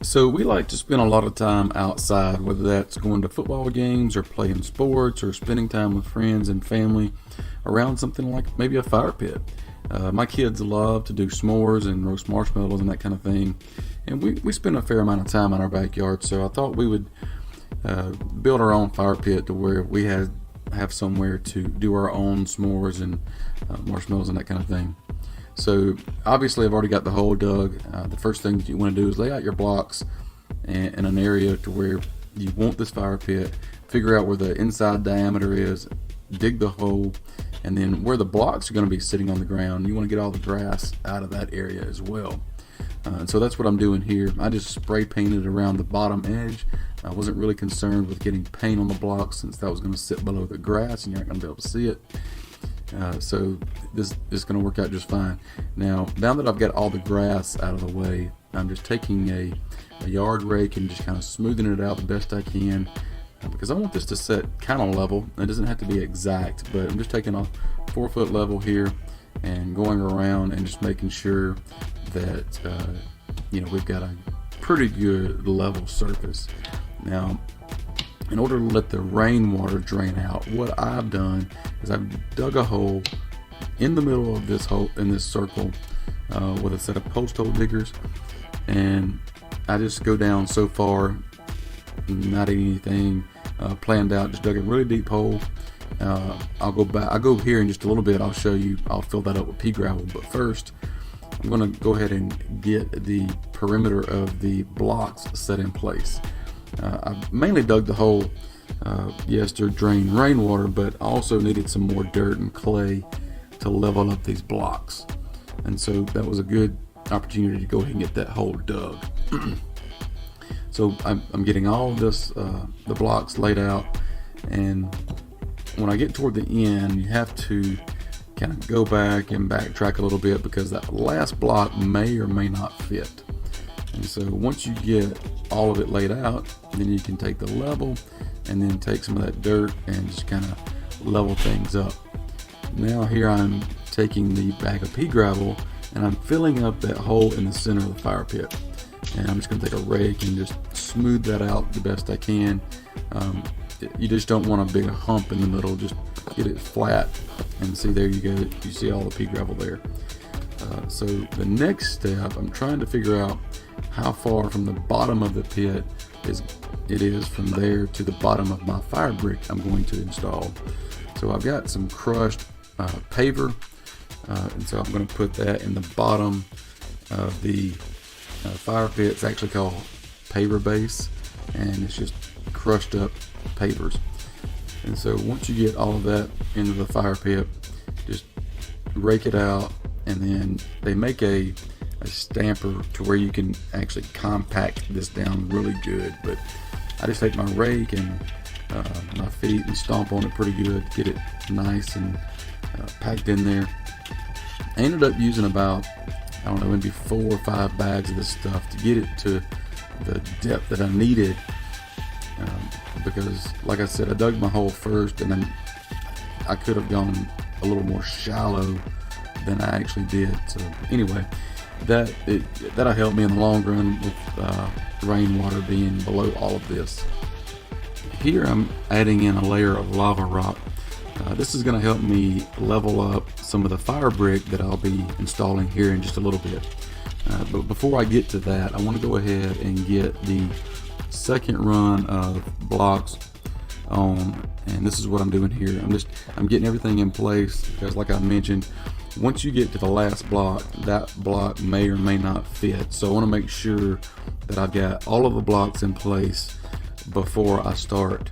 So we like to spend a lot of time outside, whether that's going to football games or playing sports or spending time with friends and family around something like maybe a fire pit. My kids love to do s'mores and roast marshmallows and that kind of thing. And we spend a fair amount of time in our backyard, so I thought we would build our own fire pit to where we have somewhere to do our own s'mores and marshmallows and that kind of thing. So obviously I've already got the hole dug. The first thing that you want to do is lay out your blocks in an area to where you want this fire pit, figure out where the inside diameter is, dig the hole, and then where the blocks are going to be sitting on the ground, you want to get all the grass out of that area as well. And so that's what I'm doing here. I just spray painted around the bottom edge. I wasn't really concerned with getting paint on the blocks since that was going to sit below the grass and you're not going to be able to see it. So this is going to work out just fine. Now that I've got all the grass out of the way, I'm just taking a yard rake and just kind of smoothing it out the best I can, because I want this to set kind of level. It doesn't have to be exact, but I'm just taking a 4-foot level here and going around and just making sure that we've got a pretty good level surface. Now, in order to let the rainwater drain out, what I've done is I've dug a hole in the middle of this hole, in this circle, with a set of post hole diggers, and I just go down so far, not anything planned out, just dug a really deep hole. I'll go back. I'll go here in just a little bit. I'll show you. I'll fill that up with pea gravel, but first I'm going to go ahead and get the perimeter of the blocks set in place. I mainly dug the hole, yes, to drain rainwater, but I also needed some more dirt and clay to level up these blocks. And so that was a good opportunity to go ahead and get that hole dug. So I'm getting all of this, the blocks laid out, and when I get toward the end, you have to kind of go back and backtrack a little bit because that last block may or may not fit. And so once you get all of it laid out, then you can take the level and then take some of that dirt and just kind of level things up. Now here I'm taking the bag of pea gravel and I'm filling up that hole in the center of the fire pit. And I'm just going to take a rake and just smooth that out the best I can. You just don't want a big hump in the middle, just get it flat. And see, there you go, you see all the pea gravel there. So the next step, I'm trying to figure out how far from the bottom of the pit it is from there to the bottom of my fire brick I'm going to install. So I've got some crushed paver, and so I'm going to put that in the bottom of the fire pit. It's actually called paver base, and it's just crushed up pavers. And so once you get all of that into the fire pit, just rake it out, and then they make a stamper to where you can actually compact this down really good. But I just take my rake and my feet and stomp on it pretty good, get it nice and packed in there. I ended up using about, I don't know, maybe 4 or 5 bags of this stuff to get it to the depth that I needed, because like I said, I dug my hole first and then I could have gone a little more shallow than I actually did. So anyway, that'll help me in the long run with rainwater being below all of this. Here I'm adding in a layer of lava rock. This is going to help me level up some of the fire brick that I'll be installing here in just a little bit. But before I get to that, I want to go ahead and get the second run of blocks on, and this is what I'm doing here. I'm getting everything in place because, like I mentioned, once you get to the last block, that block may or may not fit. So I want to make sure that I've got all of the blocks in place before I start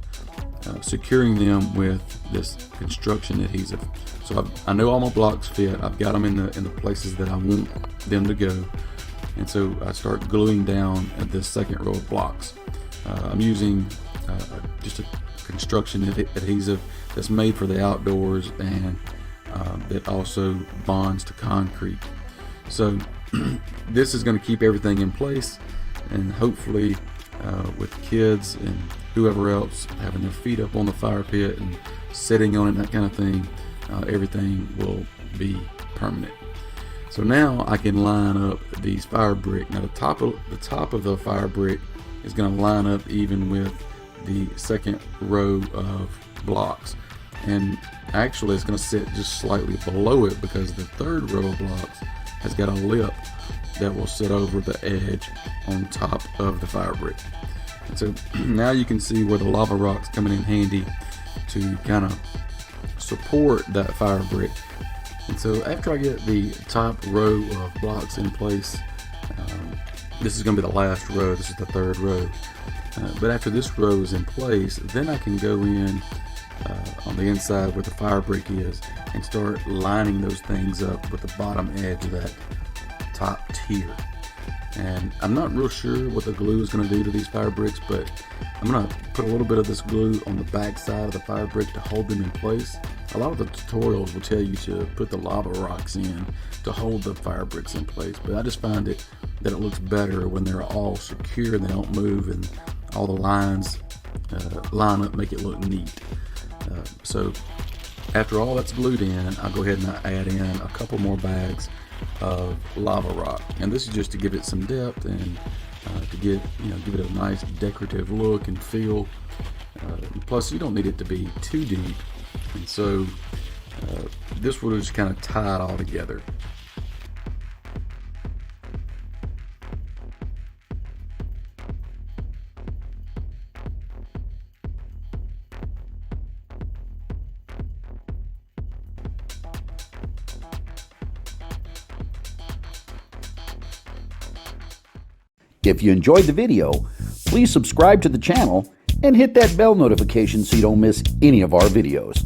securing them with this construction adhesive. So I know all my blocks fit. I've got them in the places that I want them to go, and so I start gluing down at this second row of blocks. I'm using just a construction adhesive that's made for the outdoors and that also bonds to concrete. So this is going to keep everything in place, and hopefully with kids and whoever else having their feet up on the fire pit and sitting on it, that kind of thing, everything will be permanent. So now I can line up these fire brick. Now the top of the fire brick is going to line up even with the second row of blocks, and actually it's going to sit just slightly below it because the third row of blocks has got a lip that will sit over the edge on top of the fire brick. And so now you can see where the lava rock's coming in handy to kind of support that fire brick. And so after I get the top row of blocks in place, this is going to be the last row, this is the third row, but after this row is in place, then I can go in on the inside where the fire brick is and start lining those things up with the bottom edge of that top tier. And I'm not real sure what the glue is going to do to these fire bricks, but I'm going to put a little bit of this glue on the back side of the fire brick to hold them in place. A lot of the tutorials will tell you to put the lava rocks in to hold the fire bricks in place, but I just find that it looks better when they're all secure and they don't move and all the lines line up, make it look neat. So after all that's glued in, I'll go ahead and add in a couple more bags of lava rock, and this is just to give it some depth and to give it a nice decorative look and feel. Plus, you don't need it to be too deep, and so this will just kind of tie it all together. If you enjoyed the video, please subscribe to the channel and hit that bell notification so you don't miss any of our videos.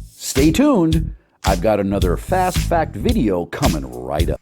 Stay tuned, I've got another fast fact video coming right up.